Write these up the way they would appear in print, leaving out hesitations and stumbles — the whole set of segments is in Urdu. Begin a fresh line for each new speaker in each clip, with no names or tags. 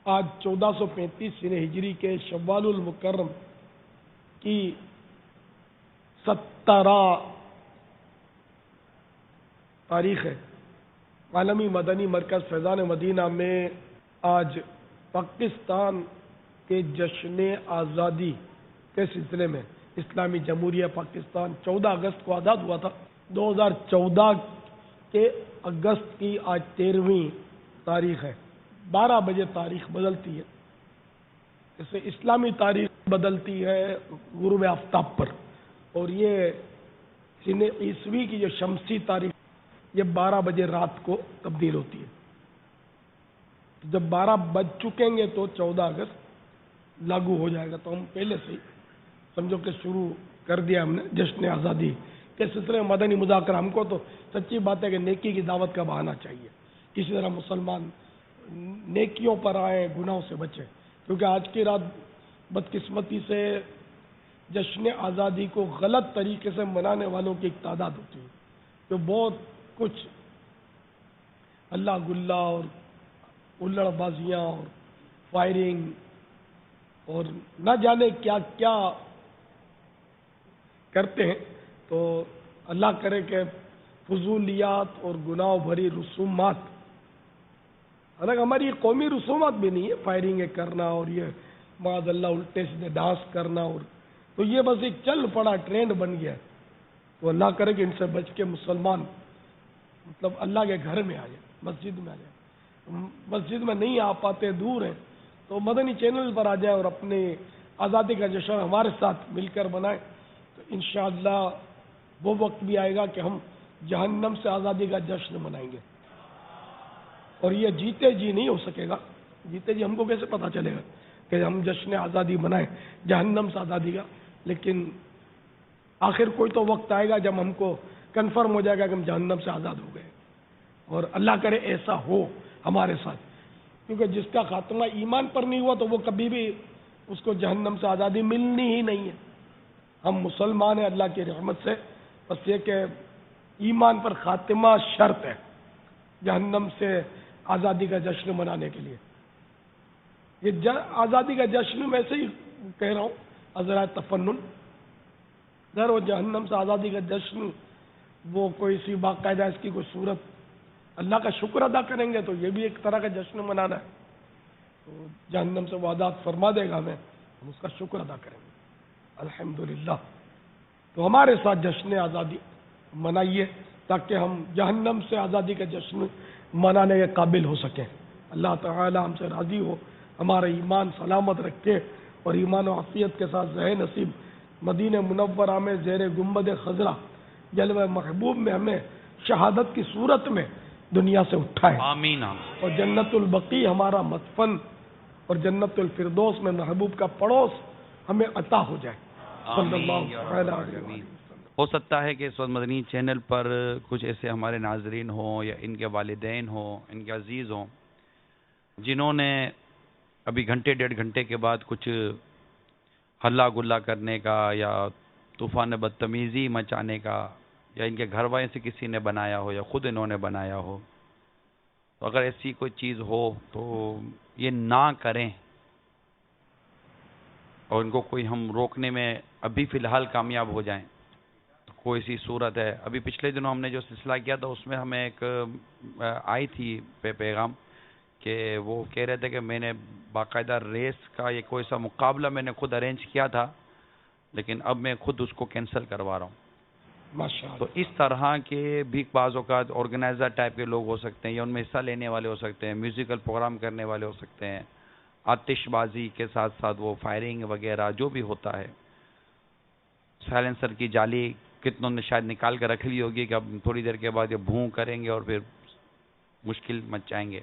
آج 1435 سنہ ہجری کے شوال المکرم کی 17 تاریخ ہے۔ عالمی مدنی مرکز فیضان مدینہ میں آج پاکستان کے جشن آزادی کے سلسلے میں اسلامی جمہوریہ پاکستان 14 اگست کو آزاد ہوا تھا۔ 2014 کے اگست کی آج 13ویں تاریخ ہے۔ 12 بجے تاریخ بدلتی ہے، جیسے اسلامی تاریخ بدلتی ہے غروب آفتاب پر، اور یہ سنہ عیسوی کی جو شمسی تاریخ یہ 12 بجے رات کو تبدیل ہوتی ہے۔ جب 12 بج چکیں گے تو 14 اگست لاگو ہو جائے گا۔ تو ہم پہلے سے ہی سمجھو کہ شروع کر دیا ہم نے جشن آزادی کے سلسلے میں مدنی مذاکرہ۔ ہم کو تو سچی بات ہے کہ نیکی کی دعوت کا بہانا چاہیے، کسی طرح مسلمان نیکیوں پر آئے، گناہوں سے بچے، کیونکہ آج کی رات بدقسمتی سے جشن آزادی کو غلط طریقے سے منانے والوں کی ایک تعداد ہوتی ہے، جو بہت کچھ اللہ گلہ اور الڑ بازیاں اور فائرنگ اور نہ جانے کیا کیا کرتے ہیں۔ تو اللہ کرے کہ فضولیات اور گناہ بھری رسومات، حالانکہ ہماری یہ قومی رسومات بھی نہیں ہے، فائرنگ کرنا اور یہ معاذ اللہ الٹے سیدھے ڈانس کرنا، اور تو یہ بس ایک چل پڑا ٹرینڈ بن گیا ہے۔ تو اللہ کرے کہ ان سے بچ کے مسلمان مطلب اللہ کے گھر میں آ جائے، مسجد میں آ جائے۔ مسجد میں نہیں آ پاتے، دور ہیں، تو مدنی چینل پر آ جائے اور اپنے آزادی کا جشن ہمارے ساتھ مل کر منائیں۔ تو انشاءاللہ وہ وقت بھی آئے گا کہ ہم جہنم سے آزادی کا جشن منائیں گے، اور یہ جیتے جی نہیں ہو سکے گا۔ جیتے جی ہم کو کیسے پتا چلے گا کہ ہم جشن آزادی منائیں جہنم سے آزادی کا؟ لیکن آخر کوئی تو وقت آئے گا جب ہم کو کنفرم ہو جائے گا کہ ہم جہنم سے آزاد ہو گئے، اور اللہ کرے ایسا ہو ہمارے ساتھ، کیونکہ جس کا خاتمہ ایمان پر نہیں ہوا تو وہ کبھی بھی اس کو جہنم سے آزادی ملنی ہی نہیں ہے۔ ہم مسلمان ہیں اللہ کی رحمت سے، بس یہ کہ ایمان پر خاتمہ شرط ہے جہنم سے آزادی کا جشن منانے کے لیے۔ یہ آزادی کا جشن میں سے ہی کہہ رہا ہوں حضرات تفنن، اگر وہ جہنم سے آزادی کا جشن وہ کوئی سی باقاعدہ اس کی کوئی صورت اللہ کا شکر ادا کریں گے تو یہ بھی ایک طرح کا جشن منانا ہے۔ تو جہنم سے وہ آزاد فرما دے گا ہمیں، ہم اس کا شکر ادا کریں گے الحمدللہ۔ تو ہمارے ساتھ جشن آزادی منائیے تاکہ ہم جہنم سے آزادی کا جشن منانے کے قابل ہو سکیں۔ اللہ تعالی ہم سے راضی ہو، ہمارا ایمان سلامت رکھے، اور ایمان و عافیت کے ساتھ رہے نصیب مدینہ منورہ میں زیر گنبد خضرا جلوہ محبوب میں ہمیں شہادت کی صورت میں دنیا سے اٹھائے،
آمین۔
اور جنت البقیع ہمارا مدفن اور جنت الفردوس میں محبوب کا پڑوس ہمیں عطا ہو جائے۔ صلی اللہ علیہ وسلم۔
ہو سکتا ہے کہ اس وقت مدنی چینل پر کچھ ایسے ہمارے ناظرین ہوں یا ان کے والدین ہوں، ان کے عزیز ہوں، جنہوں نے ابھی گھنٹے 1.5 گھنٹے کے بعد کچھ ہلا گلا کرنے کا یا طوفان بدتمیزی مچانے کا، یا ان کے گھر والے سے کسی نے بنایا ہو یا خود انہوں نے بنایا ہو، تو اگر ایسی کوئی چیز ہو تو یہ نہ کریں، اور ان کو کوئی ہم روکنے میں ابھی فی الحال کامیاب ہو جائیں تو کوئی سی صورت ہے۔ ابھی پچھلے دنوں ہم نے جو سلسلہ کیا تھا اس میں ہمیں ایک آئی تھی پیغام کہ وہ کہہ رہے تھے کہ میں نے باقاعدہ ریس کا یہ کوئی سا مقابلہ میں نے خود ارینج کیا تھا، لیکن اب میں خود اس کو کینسل کروا رہا ہوں۔ تو اس طرح کے بھی بعض اوقات آرگنائزر ٹائپ کے لوگ ہو سکتے ہیں، یا ان میں حصہ لینے والے ہو سکتے ہیں، میوزیکل پروگرام کرنے والے ہو سکتے ہیں، آتش بازی کے ساتھ ساتھ وہ فائرنگ وغیرہ جو بھی ہوتا ہے، سائلنسر کی جالی کتنوں نے شاید نکال کر رکھ لی ہوگی کہ اب تھوڑی دیر کے بعد یہ بھوں کریں گے اور پھر مشکل مچائیں گے۔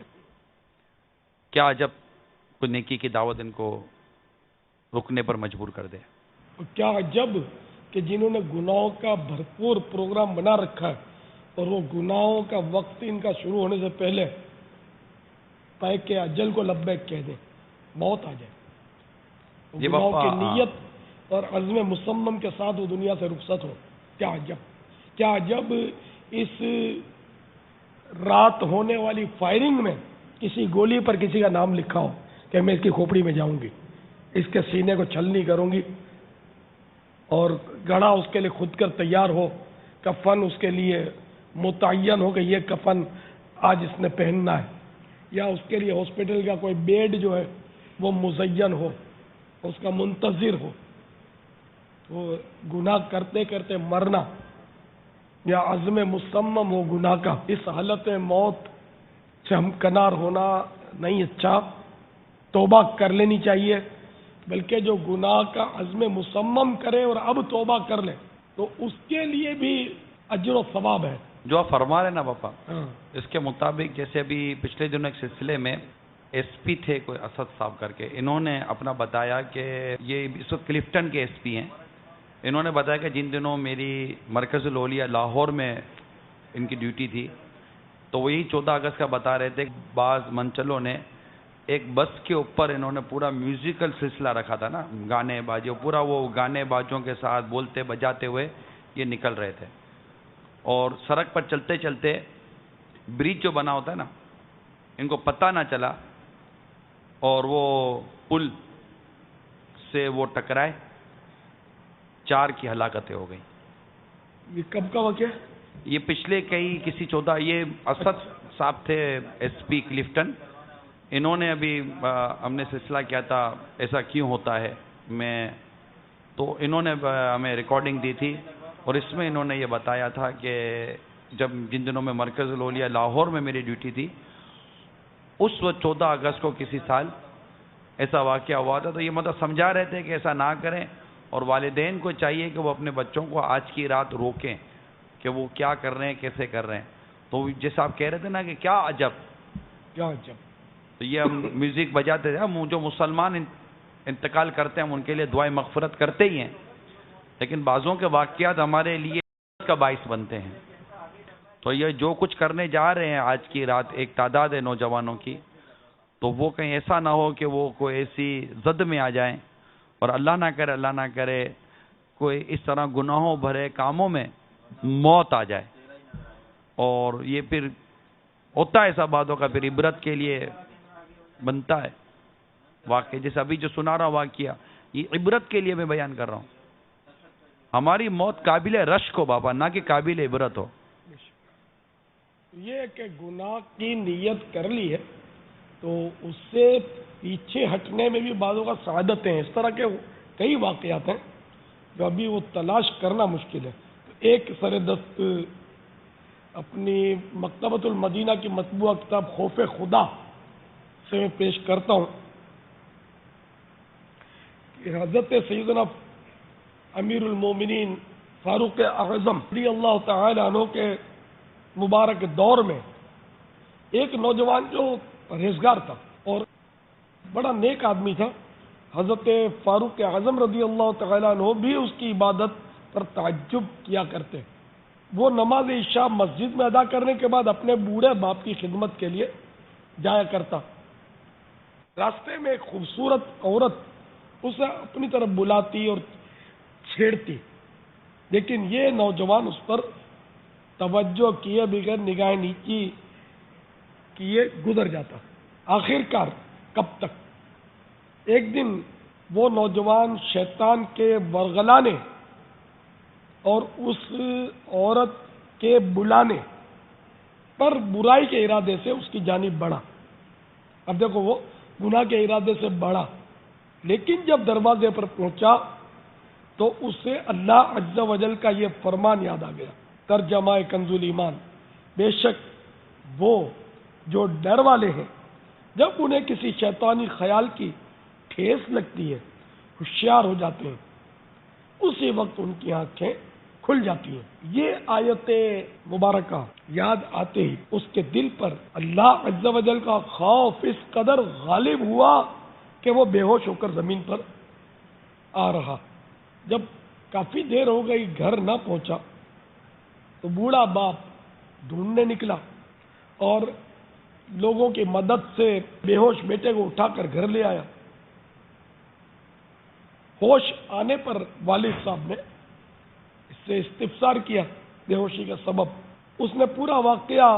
کیا جب کوئی نیکی کی دعوت ان کو رکنے پر مجبور کر دے؟
کیا جب کہ جنہوں نے گناہوں کا بھرپور پروگرام بنا رکھا ہے، اور وہ گناہوں کا وقت ان کا شروع ہونے سے پہلے طے کہ اجل کو لبیک کہہ دیں، موت آ جائے، گناہوں کی نیت اور عزم مصمم کے ساتھ وہ دنیا سے رخصت ہو۔ کیا جب اس رات ہونے والی فائرنگ میں کسی گولی پر کسی کا نام لکھا ہو، کہ میں اس کی کھوپڑی میں جاؤں گی، اس کے سینے کو چھلنی کروں گی، اور گڑھا اس کے لیے خود کر تیار ہو، کفن اس کے لیے متعین ہو کہ یہ کفن آج اس نے پہننا ہے، یا اس کے لیے ہاسپٹل کا کوئی بیڈ جو ہے وہ مزین ہو، اس کا منتظر ہو. تو گناہ کرتے کرتے مرنا یا عزم مصمم ہو گناہ کا، اس حالت موت سے ہمکنار ہونا نہیں اچھا. توبہ کر لینی چاہیے، بلکہ جو گناہ کا عزم مصمم کرے اور اب توبہ کر لے تو اس کے لیے بھی اجر و ثواب ہے.
جو آپ فرما رہے نا پاپا،
ہاں
اس کے مطابق جیسے ابھی پچھلے دنوں ایک سلسلے میں ایس پی تھے کوئی اسد صاحب کر کے، انہوں نے اپنا بتایا کہ یہ اس وقت کلفٹن کے ایس پی ہیں. انہوں نے بتایا کہ جن دنوں میری مرکز الاولیاء لاہور میں ان کی ڈیوٹی تھی تو وہی 14 اگست کا بتا رہے تھے، بعض منچلوں نے ایک بس کے اوپر انہوں نے پورا میوزیکل سلسلہ رکھا تھا نا، گانے باجے، پورا وہ گانے باجوں کے ساتھ بولتے بجاتے ہوئے یہ نکل رہے تھے. اور سڑک پر چلتے چلتے برج جو بنا ہوتا ہے نا، ان کو پتہ نہ چلا اور وہ پل سے وہ ٹکرائے، 4 کی ہلاکتیں ہو گئیں.
یہ کب کا واقعہ ہے؟
یہ پچھلے کسی 14، یہ اسد صاحب تھے ایس پی کلفٹن. انہوں نے ابھی ہم نے سلسلہ کیا تھا ایسا کیوں ہوتا ہے، تو انہوں نے ہمیں ریکارڈنگ دی تھی، اور اس میں انہوں نے یہ بتایا تھا کہ جن دنوں میں مرکز الاولیاء لاہور میں میری ڈیوٹی تھی، اس وقت 14 اگست کو کسی سال ایسا واقعہ ہوا تھا. تو یہ مطلب سمجھا رہے تھے کہ ایسا نہ کریں، اور والدین کو چاہیے کہ وہ اپنے بچوں کو آج کی رات روکیں کہ وہ کیا کر رہے ہیں، کیسے کر رہے ہیں. تو جیسا آپ کہہ رہے تھے نا کہ کیا عجب، تو یہ ہم میوزک بجاتے تھے. ہم جو مسلمان انتقال کرتے ہیں ہم ان کے لیے دعائیں مغفرت کرتے ہی ہیں، لیکن بعضوں کے واقعات ہمارے لیے کا باعث بنتے ہیں. تو یہ جو کچھ کرنے جا رہے ہیں آج کی رات ایک تعداد ہے نوجوانوں کی، تو وہ کہیں ایسا نہ ہو کہ وہ کوئی ایسی زد میں آ جائیں، اور اللہ نہ کرے کوئی اس طرح گناہوں بھرے کاموں میں موت آ جائے. اور یہ پھر ہوتا ہے ایسا باتوں کا، پھر عبرت کے لیے بنتا ہے واقعہ. جیسے ابھی جو سنا رہا واقعہ، یہ عبرت کے لیے میں بیان کر رہا ہوں. ہماری موت قابل رشک ہو بابا، نہ کہ قابل عبرت ہو.
یہ کہ گناہ کی نیت کر لی ہے تو اس سے پیچھے ہٹنے میں بھی بعضوں کا سعادتیں ہیں. اس طرح کے کئی واقعات ہیں جو ابھی وہ تلاش کرنا مشکل ہے. ایک سر دست اپنی مکتبۃ المدینہ کی مطبوعہ کتاب خوف خدا سے میں پیش کرتا ہوں کہ حضرت سیدنا امیر المومنین فاروق اعظم رضی اللہ تعالی عنہ کے مبارک دور میں ایک نوجوان جو پرہیزگار تھا اور بڑا نیک آدمی تھا، حضرت فاروق اعظم رضی اللہ تعالی عنہ بھی اس کی عبادت پر تعجب کیا کرتے. وہ نماز عشاء مسجد میں ادا کرنے کے بعد اپنے بوڑھے باپ کی خدمت کے لیے جایا کرتا. راستے میں ایک خوبصورت عورت اسے اپنی طرف بلاتی اور چھیڑتی، لیکن یہ نوجوان اس پر توجہ کیے بغیر نگاہ نیچی کیے گزر جاتا. آخر کار کب تک ایک دن وہ نوجوان شیطان کے ورغلانے اور اس عورت کے بلانے پر برائی کے ارادے سے اس کی جانب بڑھا. اب دیکھو وہ گناہ کے ارادے سے بڑھا، لیکن جب دروازے پر پہنچا تو اسے اللہ عز و جل کا یہ فرمان یاد آ گیا. ترجمہ کنز ایمان، بے شک وہ جو ڈر والے ہیں جب انہیں کسی شیطانی خیال کی ٹھیس لگتی ہے ہوشیار ہو جاتے ہیں، اسی وقت ان کی آنکھیں کھل جاتی ہیں. یہ آیت مبارکہ یاد آتے ہی اس کے دل پر اللہ عز و جل کا خوف اس قدر غالب ہوا کہ وہ بے ہوش ہو کر زمین پر آ رہا. جب کافی دیر ہو گئی گھر نہ پہنچا تو بوڑھا باپ ڈھونڈنے نکلا اور لوگوں کی مدد سے بے ہوش بیٹے کو اٹھا کر گھر لے آیا. ہوش آنے پر والد صاحب نے اس سے استفسار کیا بے ہوشی کا سبب. اس نے پورا واقعہ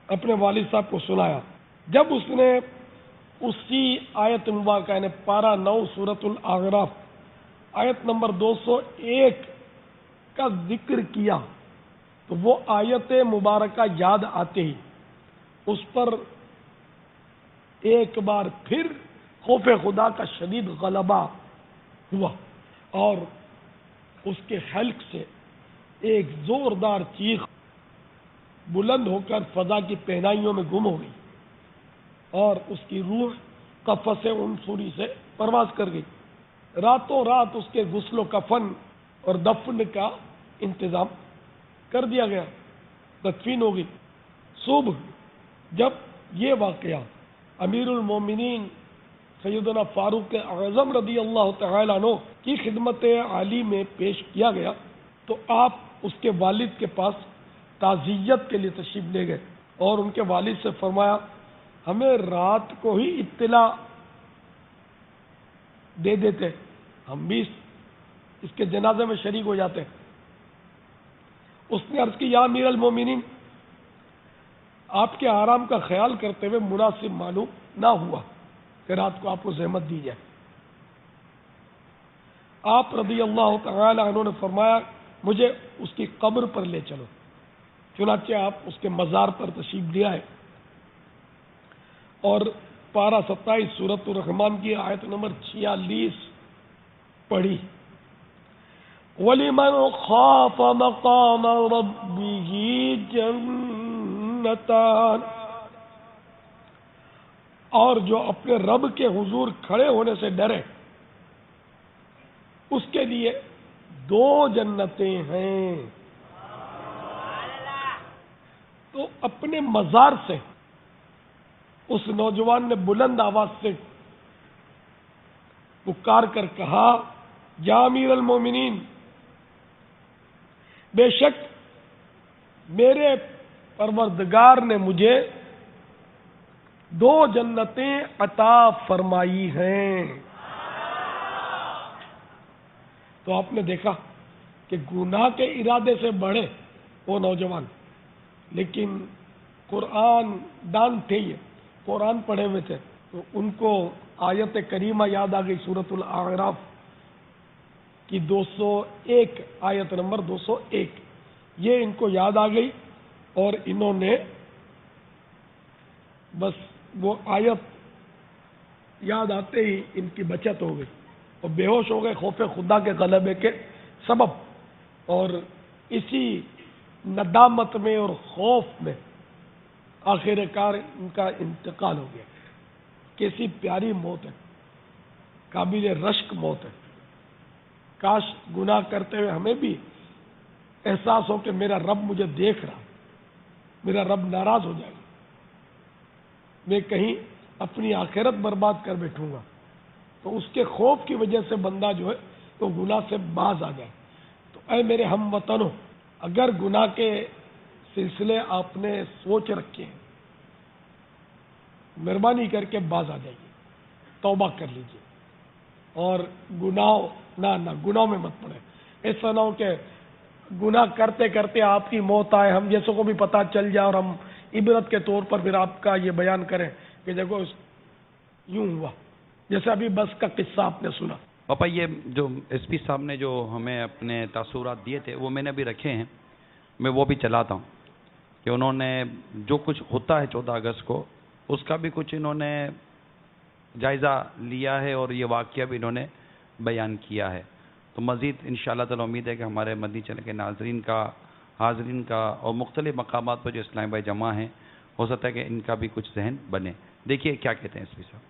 اپنے والد صاحب کو سنایا. جب اس نے اسی آیت مبارکہ یعنی پارہ 9 سورۃ الاعراف آیت نمبر 201 کا ذکر کیا تو وہ آیت مبارکہ یاد آتے ہی اس پر ایک بار پھر خوف خدا کا شدید غلبہ ہوا اور اس کے حلق سے ایک زوردار چیخ بلند ہو کر فضا کی پہنائیوں میں گم ہو گئی اور اس کی روح قفس عنصری سے پرواز کر گئی۔ راتوں رات اس کے غسل و کفن اور دفن کا انتظام کر دیا گیا، تدفین ہو گئی۔ صبح جب یہ واقعہ امیر المومنین سیدنا فاروق اعظم رضی اللہ تعالی عنہ کی خدمت عالی میں پیش کیا گیا تو آپ اس کے والد کے پاس تعزیت کے لیے تشریف لے گئے اور ان کے والد سے فرمایا ہمیں رات کو ہی اطلاع دے دیتے، ہم بھی اس کے جنازے میں شریک ہو جاتے۔ اس نے عرض کی یا امیر المومنین، آپ کے آرام کا خیال کرتے ہوئے مناسب معلوم نہ ہوا کہ رات کو آپ کو زحمت دی جائے۔ آپ رضی اللہ تعالی عنہ نے فرمایا مجھے اس کی قبر پر لے چلو، چنانچہ آپ اس کے مزار پر تشریف لے آئے اور پارہ 27 سورۃ الرحمن کی آیت نمبر 46 پڑھی۔ وَلِمَنْ خَافَ مَقَامَ رَبِّهِ جَنَّتَانِ، اور جو اپنے رب کے حضور کھڑے ہونے سے ڈرے اس کے لیے 2 جنتیں ہیں۔ تو اپنے مزار سے اس نوجوان نے بلند آواز سے پکار کر کہا یا امیر المومنین، بے شک میرے پروردگار نے مجھے 2 جنتیں عطا فرمائی ہیں۔ تو آپ نے دیکھا کہ گناہ کے ارادے سے بڑھے وہ نوجوان، لیکن قرآن دان تھے، یہ قرآن پڑھے ہوئے تھے، تو ان کو آیت کریمہ یاد آ گئی سورۃ الاعراف کی 201 آیت نمبر 201، یہ ان کو یاد آ گئی اور انہوں نے بس وہ آیت یاد آتے ہی ان کی بچت ہو گئی اور بے ہوش ہو گئے خوف خدا کے غلبے کے سبب، اور اسی ندامت میں اور خوف میں آخر کار ان کا انتقال ہو گیا۔ کیسی پیاری موت ہے، قابل رشک موت ہے۔ کاش گناہ کرتے ہوئے ہمیں بھی احساس ہو کہ میرا رب مجھے دیکھ رہا، میرا رب ناراض ہو جائے گا، میں کہیں اپنی آخرت برباد کر بیٹھوں گا، تو اس کے خوف کی وجہ سے بندہ جو ہے تو گناہ سے باز آ جائے۔ تو اے میرے ہم وطنوں، اگر گناہ کے سلسلے آپ نے سوچ رکھے ہیں، مہربانی کر کے باز آ جائیے، توبہ کر لیجیے اور گناہوں میں مت پڑے۔ ایسا نہ ہو کہ گناہ کرتے کرتے آپ کی موت آئے، ہم جیسوں کو بھی پتہ چل جائے اور ہم عبرت کے طور پر پھر آپ کا یہ بیان کریں کہ دیکھو یوں ہوا، جیسے ابھی بس کا قصہ آپ نے سنا۔
پاپا یہ جو ایس پی صاحب نے جو ہمیں اپنے تاثرات دیے تھے وہ میں نے بھی رکھے ہیں، میں وہ بھی چلاتا ہوں کہ انہوں نے جو کچھ ہوتا ہے 14 اگست کو اس کا بھی کچھ انہوں نے جائزہ لیا ہے اور یہ واقعہ بھی انہوں نے بیان کیا ہے۔ تو مزید انشاءاللہ تعالی امید ہے کہ ہمارے مدنی چینل کے حاضرین کا اور مختلف مقامات پر جو اسلام بھائی جمع ہیں، ہو سکتا ہے کہ ان کا بھی کچھ ذہن بنے۔ دیکھیے کیا کہتے ہیں ایس پی صاحب۔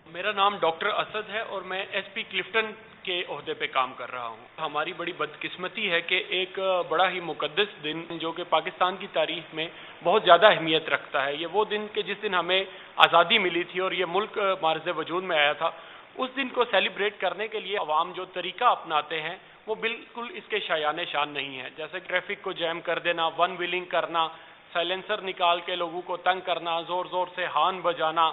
میرا نام ڈاکٹر اسد ہے اور میں ایس پی کلفٹن کے عہدے پہ کام کر رہا ہوں۔ ہماری بڑی بدقسمتی ہے کہ ایک بڑا ہی مقدس دن جو کہ پاکستان کی تاریخ میں بہت زیادہ اہمیت رکھتا ہے، یہ وہ دن کہ جس دن ہمیں آزادی ملی تھی اور یہ ملک معرض وجود میں آیا تھا، اس دن کو سیلیبریٹ کرنے کے لیے عوام جو طریقہ اپناتے ہیں وہ بالکل اس کے شایان شان نہیں ہے، جیسے ٹریفک کو جیم کر دینا، ون ویلنگ کرنا، سائلنسر نکال کے لوگوں کو تنگ کرنا، زور زور سے ہارن بجانا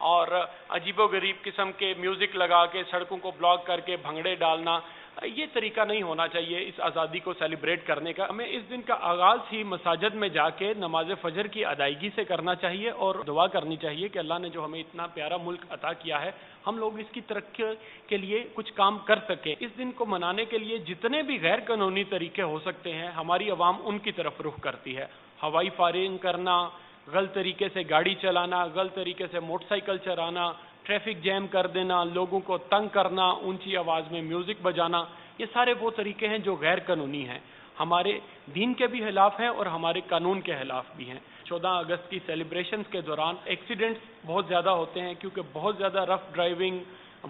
اور عجیب و غریب قسم کے میوزک لگا کے سڑکوں کو بلاک کر کے بھنگڑے ڈالنا، یہ طریقہ نہیں ہونا چاہیے اس آزادی کو سیلیبریٹ کرنے کا. ہمیں اس دن کا آغاز ہی مساجد میں جا کے نماز فجر کی ادائیگی سے کرنا چاہیے اور دعا کرنی چاہیے کہ اللہ نے جو ہمیں اتنا پیارا ملک عطا کیا ہے ہم لوگ اس کی ترقی کے لیے کچھ کام کر سکیں. اس دن کو منانے کے لیے جتنے بھی غیر قانونی طریقے ہو سکتے ہیں ہماری عوام ان کی طرف رخ کرتی ہے. ہوائی فائرنگ کرنا، غلط طریقے سے گاڑی چلانا، غلط طریقے سے موٹر سائیکل چلانا، ٹریفک جیم کر دینا، لوگوں کو تنگ کرنا، اونچی آواز میں میوزک بجانا، یہ سارے وہ طریقے ہیں جو غیر قانونی ہیں، ہمارے دین کے بھی خلاف ہیں اور ہمارے قانون کے خلاف بھی ہیں. 14 اگست کی سیلیبریشنز کے دوران ایکسیڈنٹس بہت زیادہ ہوتے ہیں کیونکہ بہت زیادہ رف ڈرائیونگ،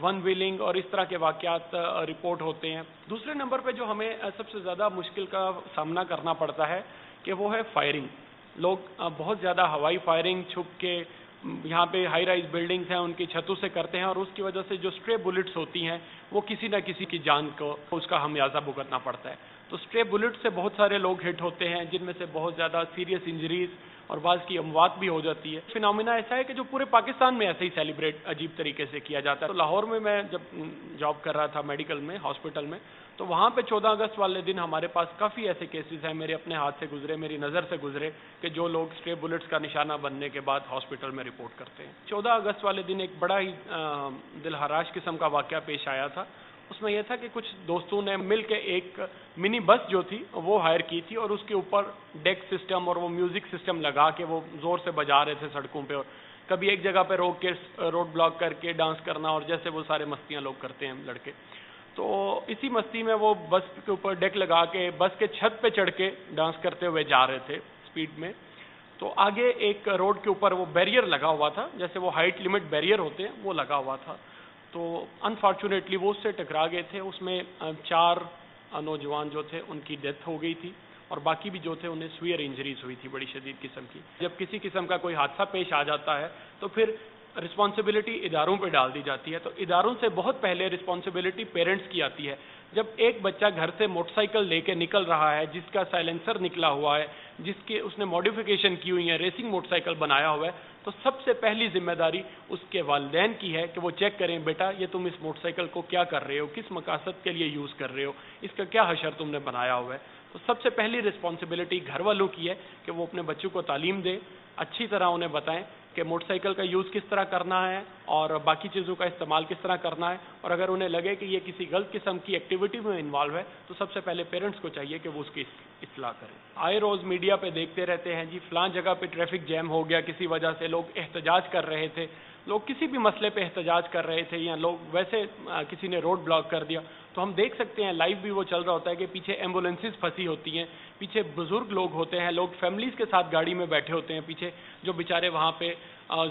ون ویلنگ اور اس طرح کے واقعات رپورٹ ہوتے ہیں. دوسرے نمبر پہ جو ہمیں سب سے زیادہ مشکل کا سامنا کرنا پڑتا ہے کہ وہ ہے فائرنگ. لوگ بہت زیادہ ہوائی فائرنگ چھپ کے یہاں پہ ہائی رائز بلڈنگز ہیں ان کی چھتوں سے کرتے ہیں اور اس کی وجہ سے جو اسٹرے بلٹس ہوتی ہیں وہ کسی نہ کسی کی جان کو اس کا خمیازہ بھگتنا پڑتا ہے. تو اسٹرے بلٹ سے بہت سارے لوگ ہٹ ہوتے ہیں جن میں سے بہت زیادہ سیریس انجریز اور بعض کی اموات بھی ہو جاتی ہے. فینومینا ایسا ہے کہ جو پورے پاکستان میں ایسے ہی سیلیبریٹ عجیب طریقے سے کیا جاتا ہے. تو لاہور میں جب جاب کر رہا تھا میڈیکل میں، ہاسپٹل میں، تو وہاں پہ 14 اگست والے دن ہمارے پاس کافی ایسے کیسز ہیں، میرے اپنے ہاتھ سے گزرے، میری نظر سے گزرے، کہ جو لوگ اسٹرے بلٹس کا نشانہ بننے کے بعد ہاسپٹل میں رپورٹ کرتے ہیں. 14 اگست والے دن ایک بڑا ہی دلہراش قسم کا واقعہ پیش آیا تھا. اس میں یہ تھا کہ کچھ دوستوں نے مل کے ایک منی بس جو تھی وہ ہائر کی تھی اور اس کے اوپر ڈیک سسٹم اور وہ میوزک سسٹم لگا کے وہ زور سے بجا رہے تھے سڑکوں پہ، اور کبھی ایک جگہ پہ روک کے روڈ بلاک کر کے ڈانس کرنا، اور جیسے وہ سارے مستیاں لوگ کرتے ہیں لڑکے. تو اسی مستی میں وہ بس کے اوپر ڈیک لگا کے بس کے چھت پہ چڑھ کے ڈانس کرتے ہوئے جا رہے تھے اسپیڈ میں. تو آگے ایک روڈ کے اوپر وہ بیریئر لگا ہوا تھا، جیسے وہ ہائٹ لمٹ بیریئر ہوتے ہیں وہ لگا ہوا تھا. تو انفارچونیٹلی وہ اس سے ٹکرا گئے تھے. اس میں 4 نوجوان جو تھے ان کی ڈیتھ ہو گئی تھی اور باقی بھی جو تھے انہیں سویئر انجریز ہوئی تھی بڑی شدید قسم کی. جب کسی قسم کا کوئی حادثہ پیش آ جاتا ہے تو پھر رسپانسبلٹی اداروں پہ ڈال دی جاتی ہے. تو اداروں سے بہت پہلے رسپانسبلٹی پیرنٹس کی آتی ہے. جب ایک بچہ گھر سے موٹر سائیکل لے کے نکل رہا ہے جس کا سائلنسر نکلا ہوا ہے، جس کے اس نے ماڈیفیکیشن کی ہوئی ہے، ریسنگ موٹر سائیکل بنایا ہوا ہے، تو سب سے پہلی ذمہ داری اس کے والدین کی ہے کہ وہ چیک کریں بیٹا یہ تم اس موٹر سائیکل کو کیا کر رہے ہو، کس مقاصد کے لیے یوز کر رہے ہو، اس کا کیا حشر تم نے بنایا ہوا ہے. تو سب سے پہلی رسپانسبلٹی گھر والوں کی ہے کہ وہ اپنے بچوں کو تعلیم دیں، اچھی طرح انہیں بتائیں کہ موٹر سائیکل کا یوز کس طرح کرنا ہے اور باقی چیزوں کا استعمال کس طرح کرنا ہے. اور اگر انہیں لگے کہ یہ کسی غلط قسم کی ایکٹیویٹی میں انوالو ہے تو سب سے پہلے پیرنٹس کو چاہیے کہ وہ اس کی اصلاح کریں. آئے روز میڈیا پہ دیکھتے رہتے ہیں جی فلاں جگہ پہ ٹریفک جیم ہو گیا کسی وجہ سے، لوگ احتجاج کر رہے تھے، لوگ کسی بھی مسئلے پہ احتجاج کر رہے تھے یا لوگ ویسے کسی نے روڈ بلاک کر دیا، تو ہم دیکھ سکتے ہیں لائیو بھی وہ چل رہا ہوتا ہے کہ پیچھے ایمبولینسز پھنسی ہوتی ہیں، پیچھے بزرگ لوگ ہوتے ہیں، لوگ فیملیز کے ساتھ گاڑی میں بیٹھے ہوتے ہیں پیچھے، جو بیچارے وہاں پہ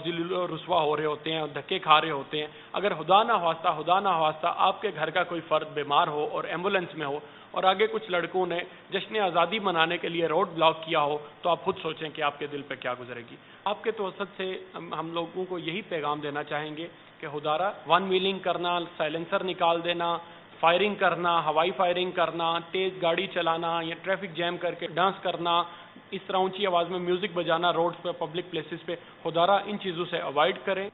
ذلیل و رسوا ہو رہے ہوتے ہیں، دھکے کھا رہے ہوتے ہیں. اگر خدا نہ خواستہ آپ کے گھر کا کوئی فرد بیمار ہو اور ایمبولینس میں ہو اور آگے کچھ لڑکوں نے جشن آزادی منانے کے لیے روڈ بلاک کیا ہو تو آپ خود سوچیں کہ آپ کے دل پہ کیا گزرے گی. آپ کے توسط سے ہم لوگوں کو یہی پیغام دینا چاہیں گے کہ خدارا ون ویلنگ کرنا، سائلنسر نکال دینا، فائرنگ کرنا، ہوائی فائرنگ کرنا، تیز گاڑی چلانا یا ٹریفک جیم کر کے ڈانس کرنا، اس طرح اونچی آواز میں میوزک بجانا روڈز پہ، پبلک پلیسز پہ، خدارا ان چیزوں سے اوائڈ کریں.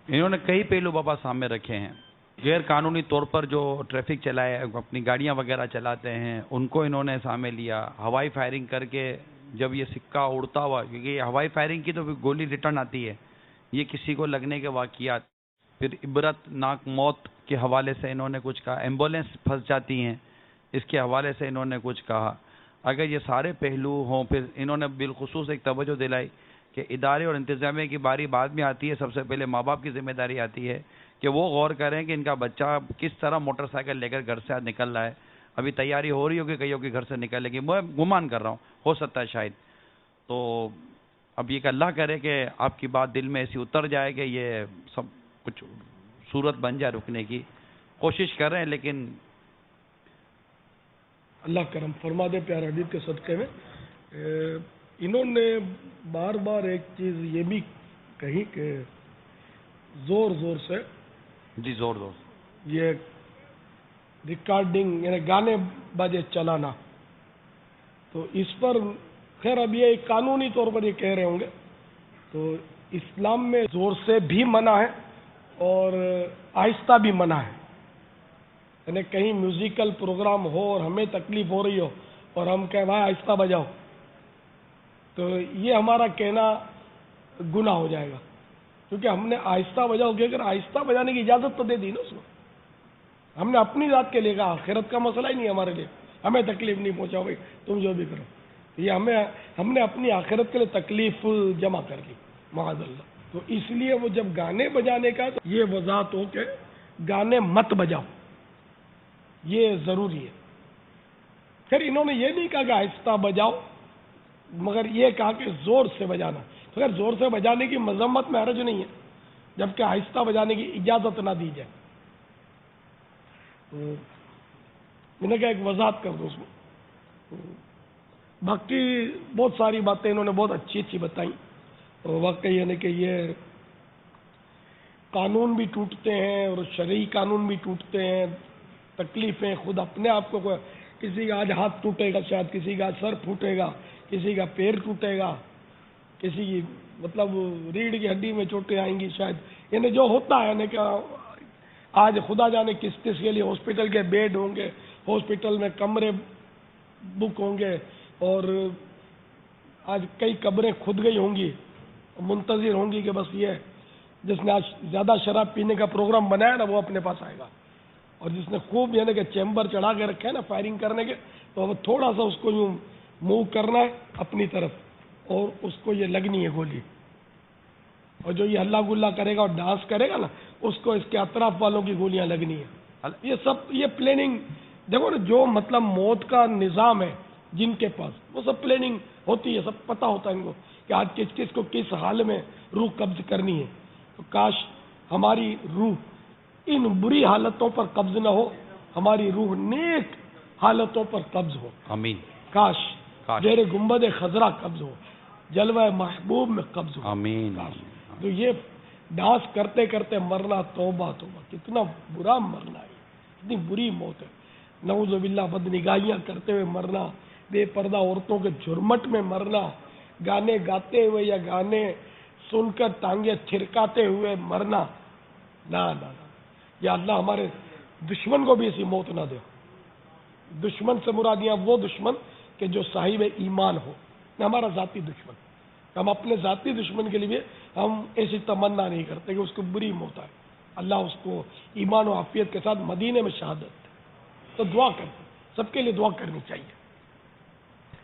انہوں نے کئی پہلو بابا سامنے رکھے ہیں. غیر قانونی طور پر جو ٹریفک چلائے، اپنی گاڑیاں وغیرہ چلاتے ہیں، ان کو انہوں نے سامنے لیا. ہوائی فائرنگ کر کے جب یہ سکہ اڑتا ہوا، کیونکہ یہ ہوائی فائرنگ کی تو گولی ریٹرن آتی ہے، یہ کسی کو لگنے کے واقعات، پھر عبرت ناک موت کے حوالے سے انہوں نے کچھ کہا، ایمبولینس پھنس جاتی ہیں اس کے حوالے سے انہوں نے کچھ کہا. اگر یہ سارے پہلو ہوں، پھر انہوں نے بالخصوص ایک توجہ دلائی کہ ادارے اور انتظامیہ کی باری بعد میں آتی ہے، سب سے پہلے ماں باپ کی ذمہ داری آتی ہے کہ وہ غور کریں کہ ان کا بچہ کس طرح موٹر سائیکل لے کر گھر سے آج نکل رہا ہے. ابھی تیاری ہو رہی ہوگی کئیوں کے گھر سے نکلنے کی، میں گمان کر رہا ہوں، ہو سکتا ہے شاید. تو اب یہ کہ اللہ کرے کہ آپ کی بات دل میں ایسی اتر جائے کہ یہ سب کچھ صورت بن جائے رکنے کی. کوشش کر رہے ہیں لیکن
اللہ کرم فرما دے پیارے حبیب کے صدقے میں. انہوں نے بار بار ایک چیز یہ بھی کہی کہ زور سے
جی زور
یہ ریکارڈنگ یعنی گانے باجے چلانا، تو اس پر خیر اب یہ ایک قانونی طور پر یہ کہہ رہے ہوں گے، تو اسلام میں زور سے بھی منع ہے اور آہستہ بھی منع ہے. یعنی کہیں میوزیکل پروگرام ہو اور ہمیں تکلیف ہو رہی ہو اور ہم کہیں بھائی آہستہ بجاؤ، تو یہ ہمارا کہنا گناہ ہو جائے گا، کیونکہ ہم نے آہستہ بجاؤ کہ اگر آہستہ بجانے کی اجازت تو دے دی نا اس کو، ہم نے اپنی ذات کے لیے کہا، آخرت کا مسئلہ ہی نہیں ہمارے لیے، ہمیں تکلیف نہیں پہنچاؤ بھائی تم جو بھی کرو، یہ ہم نے اپنی آخرت کے لیے تکلیف جمع کر لی معاذ اللہ۔ تو اس لیے وہ جب گانے بجانے کا تو یہ وضاحت ہو کہ گانے مت بجاؤ، یہ ضروری ہے۔ پھر انہوں نے یہ نہیں کہا کہ آہستہ بجاؤ، مگر یہ کہا کہ زور سے بجانا، اگر زور سے بجانے کی مذمت میں حرج نہیں ہے، جبکہ آہستہ بجانے کی اجازت نہ دی جائے۔ تو میں نے کہا ایک وضاحت کر دو اس میں۔ باقی بہت ساری باتیں انہوں نے بہت اچھی اچھی بتائیں، اور واقعی یعنی کہ یہ قانون بھی ٹوٹتے ہیں اور شرعی قانون بھی ٹوٹتے ہیں، تکلیفیں خود اپنے آپ کو، کسی کا آج ہاتھ ٹوٹے گا، شاید کسی کا سر پھوٹے گا، کسی کا پیر ٹوٹے گا، کسی کی مطلب ریڑھ کی ہڈی میں چوٹیں آئیں گی شاید، یعنی جو ہوتا ہے یعنی کہ آج خدا جانے کس کس کے لیے ہاسپٹل کے بیڈ ہوں گے، ہاسپٹل میں کمرے بک ہوں گے، اور آج کئی قبریں کھد گئی ہوں گی، منتظر ہوں گی کہ بس یہ جس نے آج زیادہ شراب پینے کا پروگرام بنایا نا وہ اپنے پاس آئے گا، اور جس نے خوب یعنی کہ چیمبر چڑھا کے رکھے نا فائرنگ کرنے کے، تو اب تھوڑا سا اس کو یوں موو کرنا ہے اپنی طرف اور اس کو یہ لگنی ہے گولی، اور جو یہ ہلا گلا کرے گا اور ڈانس کرے گا نا اس کو اس کے اطراف والوں کی گولیاں لگنی ہیں۔ یہ سب یہ پلاننگ دیکھو نا، جو مطلب موت کا نظام ہے جن کے پاس وہ سب پلاننگ ہوتی ہے، سب پتہ ہوتا ہے ان کو کہ آج کس کس کو کس حال میں روح قبض کرنی ہے۔ تو کاش ہماری روح ان بری حالتوں پر قبض نہ ہو، ہماری روح نیک حالتوں پر قبض ہو۔
آمین۔
کاش
کاش۔
زیر گنبد خضرا قبض ہو، جلوہ محبوب میں قبض ہو۔
آمین۔
تو یہ ڈانس کرتے کرتے مرنا، توبہ توبہ، کتنا برا مرنا ہے، کتنی بری موت ہے، نعوذ باللہ، بد نگاہیاں کرتے ہوئے مرنا، بے پردہ عورتوں کے جھرمٹ میں مرنا، گانے گاتے ہوئے یا گانے سن کر ٹانگیں تھرکاتے ہوئے مرنا، نہ نہ نہ، یا اللہ ہمارے دشمن کو بھی ایسی موت نہ دے۔ دشمن سے مراد یہاں وہ دشمن کہ جو صاحب ایمان ہو، نہ ہمارا ذاتی دشمن۔ ہم اپنے ذاتی دشمن کے لیے ہم ایسی تمنا نہیں کرتے کہ اس کو بری موت آئے، اللہ اس کو ایمان و عافیت کے ساتھ مدینے میں شہادت دے۔ تو دعا کرتے، سب کے لیے دعا کرنی چاہیے۔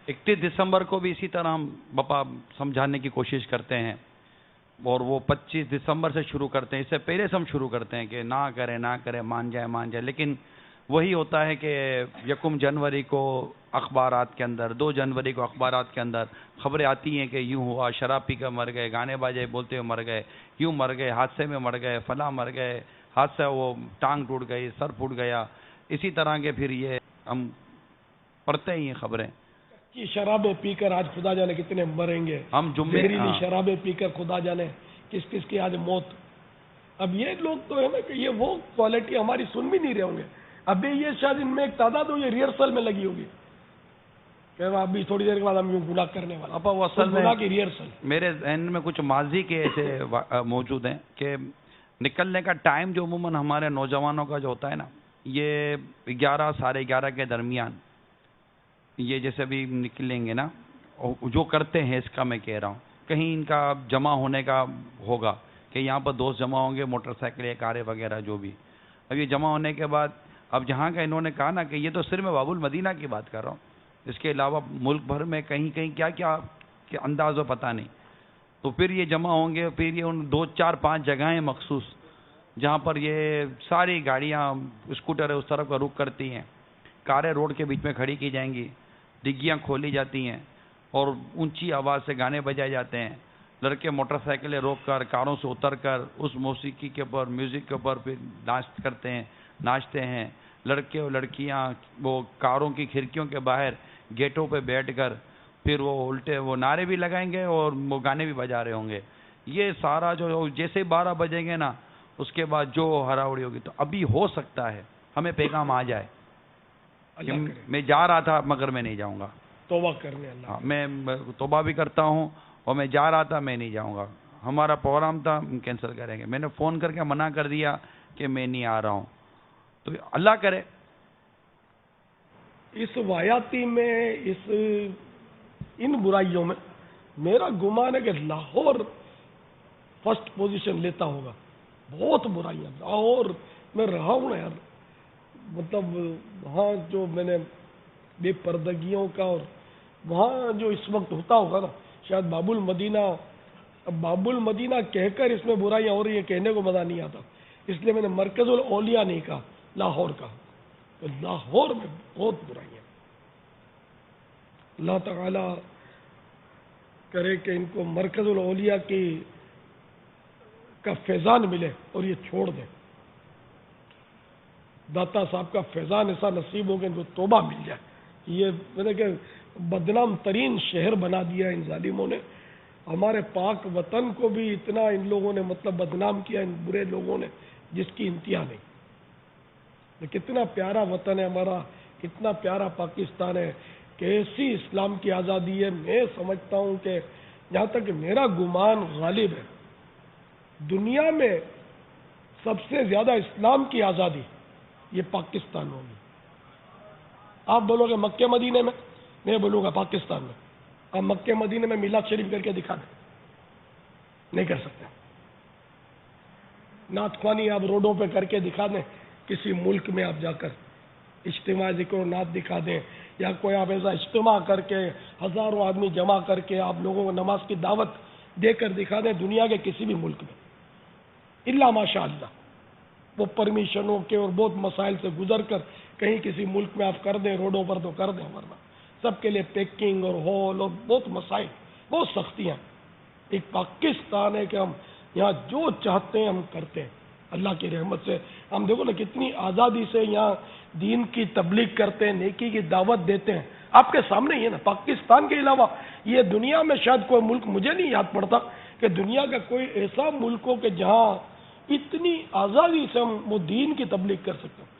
31 دسمبر کو بھی اسی طرح ہم بپا سمجھانے کی کوشش کرتے ہیں، اور وہ 25 دسمبر سے شروع کرتے ہیں، اس سے پہلے سے ہم شروع کرتے ہیں کہ نہ کرے، مان جائے، لیکن وہی ہوتا ہے کہ 1 جنوری کو اخبارات کے اندر، 2 جنوری کو اخبارات کے اندر خبریں آتی ہیں کہ یوں ہوا، شراب پی کر مر گئے، گانے باجے بولتے ہوئے مر گئے، یوں مر گئے، حادثے میں مر گئے، فلاں مر گئے، حادثہ وہ ٹانگ ٹوٹ گئی، سر پھوٹ گیا، اسی طرح کے پھر یہ ہم پڑھتے ہی ہیں خبریں۔
کہ شرابیں پی کر آج خدا جانے کتنے مریں گے،
ہم جمعے
زہریلی شرابیں پی کر خدا جانے کس کس کی آج موت۔ اب یہ لوگ تو ہے نا کہ یہ وہ کوالٹی ہماری سن بھی نہیں رہے ہوں گے، ابھی یہ شاید ان میں ایک تعداد ہو، یہ ریہرسل میں لگی ہوگی کہ ابھی تھوڑی دیر کے بعد ہم یوں گناہ کرنے والے،
ابا وہ اصل میں
گناہ کی ریہرسل۔
میرے ذہن میں کچھ ماضی کے ایسے موجود ہیں کہ نکلنے کا ٹائم جو عموماً ہمارے نوجوانوں کا جو ہوتا ہے نا، یہ 11 ساڑھے 11 کے درمیان، یہ جیسے بھی نکلیں گے نا، جو کرتے ہیں اس کا میں کہہ رہا ہوں، کہیں ان کا جمع ہونے کا ہوگا کہ یہاں پر دوست جمع ہوں گے، موٹر سائیکلیں، کاریں وغیرہ جو بھی، اب یہ جمع ہونے کے بعد اب جہاں کا انہوں نے کہا نا کہ یہ تو صرف میں باب المدینہ کی بات کر رہا ہوں، اس کے علاوہ ملک بھر میں کہیں کہیں کیا کیا کہ انداز و پتہ نہیں، تو پھر یہ جمع ہوں گے، پھر یہ ان 2 4 5 جگہیں مخصوص جہاں پر یہ ساری گاڑیاں اسکوٹر اس طرف کا رخ کرتی ہیں، کاریں روڈ کے بیچ میں کھڑی کی جائیں گی، ڈگیاں کھولی جاتی ہیں اور اونچی آواز سے گانے بجائے جاتے ہیں، لڑکے موٹر سائیکلیں روک کر کاروں سے اتر کر اس موسیقی کے اوپر، میوزک کے اوپر پھر ڈانس کرتے ہیں، ناچتے ہیں، لڑکے اور لڑکیاں وہ کاروں کی کھڑکیوں کے باہر گیٹوں پہ بیٹھ کر پھر وہ الٹے وہ نعرے بھی لگائیں گے اور وہ گانے بھی بجا رہے ہوں گے۔ یہ سارا جو جیسے 12 بجیں گے نا، اس کے بعد جو ہراوڑی ہوگی، تو ابھی ہو سکتا ہے ہمیں پیغام آ جائے کہ میں جا رہا تھا مگر میں نہیں جاؤں گا،
توبہ کرنے اللہ۔
ہاں، میں توبہ بھی کرتا ہوں اور میں جا رہا تھا، میں نہیں جاؤں گا، ہمارا پروگرام تھا، ہم کینسل کریں گے، میں نے فون کر کے منع کر دیا کہ میں نہیں آ رہا ہوں، تو اللہ کرے
اس وایاتی میں ان برائیوں میں میرا گمان ہے کہ لاہور فرسٹ پوزیشن لیتا ہوگا. بہت برائیاں لاہور میں رہا ہوں نا یار, مطلب وہاں جو میں نے بے پردگیوں کا, اور وہاں جو اس وقت ہوتا ہوگا نا, شاید باب المدینہ, اب باب المدینہ کہہ کر اس میں برائیاں ہو رہی ہیں, کہنے کو مزہ نہیں آتا, اس لیے میں نے مرکز الاولیاء نہیں کہا, لاہور کا. تو لاہور میں بہت برائیاں. اللہ تعالی کرے کہ ان کو مرکز الاولیاء کا فیضان ملے اور یہ چھوڑ دیں. داتا صاحب کا فیضان ایسا نصیب ہو کہ ان کو توبہ مل جائے. یہ میں نے کہ بدنام ترین شہر بنا دیا ان ظالموں نے. ہمارے پاک وطن کو بھی اتنا ان لوگوں نے مطلب بدنام کیا, ان برے لوگوں نے, جس کی انتہا نہیں. کتنا پیارا وطن ہے ہمارا, کتنا پیارا پاکستان ہے, کیسی اسلام کی آزادی ہے. میں سمجھتا ہوں کہ جہاں تک میرا گمان غالب ہے, دنیا میں سب سے زیادہ اسلام کی آزادی یہ پاکستان ہوگی. آپ بولو گے مکے مدینے میں, میں بولوں گا پاکستان میں. آپ مکے مدینے میں میلاد شریف کر کے دکھا دیں, نہیں کر سکتے. نعت خوانی آپ روڈوں پہ کر کے دکھا دیں, کسی ملک میں آپ جا کر اجتماع ذکر و نعت دکھا دیں, یا کوئی آپ ایسا اجتماع کر کے ہزاروں آدمی جمع کر کے آپ لوگوں کو نماز کی دعوت دے کر دکھا دیں دنیا کے کسی بھی ملک میں, الا ماشاء اللہ وہ پرمیشنوں کے اور بہت مسائل سے گزر کر کہیں کسی ملک میں آپ کر دیں روڈوں پر تو کر دیں, ورنہ سب کے لیے پیکنگ اور ہال اور بہت مسائل, بہت سختیاں. ایک پاکستان ہے کہ ہم یہاں جو چاہتے ہیں ہم کرتے ہیں. اللہ کی رحمت سے ہم دیکھو نا کتنی آزادی سے یہاں دین کی تبلیغ کرتے ہیں, نیکی کی دعوت دیتے ہیں. آپ کے سامنے ہی ہے نا. پاکستان کے علاوہ یہ دنیا میں شاید کوئی ملک مجھے نہیں یاد پڑتا کہ دنیا کا کوئی ایسا ملک ہو کہ جہاں اتنی آزادی سے ہم وہ دین کی تبلیغ کر سکتے ہیں.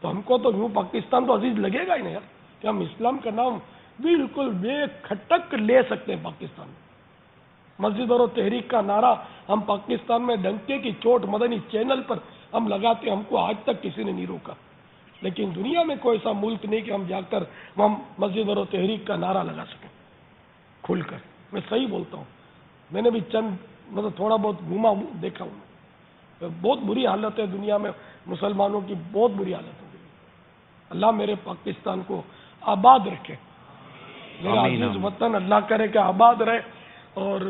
تو ہم کو تو یوں پاکستان تو عزیز لگے گا ہی نہیں یار, کہ ہم اسلام کا نام بالکل بے کھٹک لے سکتے ہیں پاکستان میں. مسجد اور تحریک کا نعرہ ہم پاکستان میں ڈنکے کی چوٹ مدنی چینل پر ہم لگاتے ہیں, ہم کو آج تک کسی نے نہیں روکا. لیکن دنیا میں کوئی ایسا ملک نہیں کہ ہم جا کر ہم مسجد اور تحریک کا نعرہ لگا سکیں کھل کر. میں صحیح بولتا ہوں, میں نے بھی چند مطلب تھوڑا بہت گھوما ہوں, دیکھا ہوں. بہت بری حالت ہے دنیا میں, مسلمانوں کی بہت بری حالت ہے. اللہ میرے پاکستان کو آباد رکھے, میرا
آمین
عزیز
آمین.
وطن اللہ کرے کہ آباد رہے اور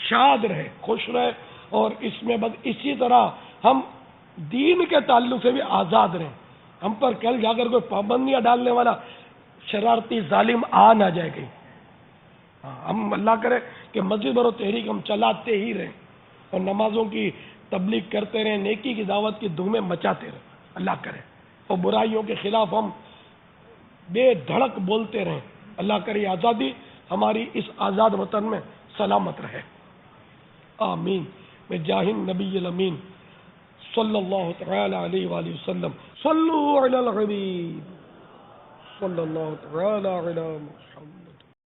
شاد رہے, خوش رہے, اور اس میں بس اسی طرح ہم دین کے تعلق سے بھی آزاد رہیں. ہم پر کل جا کر کوئی پابندیاں ڈالنے والا شرارتی ظالم آ نہ جائے گئی. ہم اللہ کرے کہ مسجد اور تحریک ہم چلاتے ہی رہیں اور نمازوں کی تبلیغ کرتے رہیں, نیکی کی دعوت کی دھومیں مچاتے رہیں. اللہ کرے اور برائیوں کے خلاف ہم بے دھڑک بولتے رہیں. اللہ کرے آزادی ہماری اس آزاد وطن میں سلامت رہے. آمین. میں جاہن نبی الامین صلی اللہ تعالی علیہ وآلہ وسلم. صلو علی الحبیب صلی اللہ تعالی علی محمد.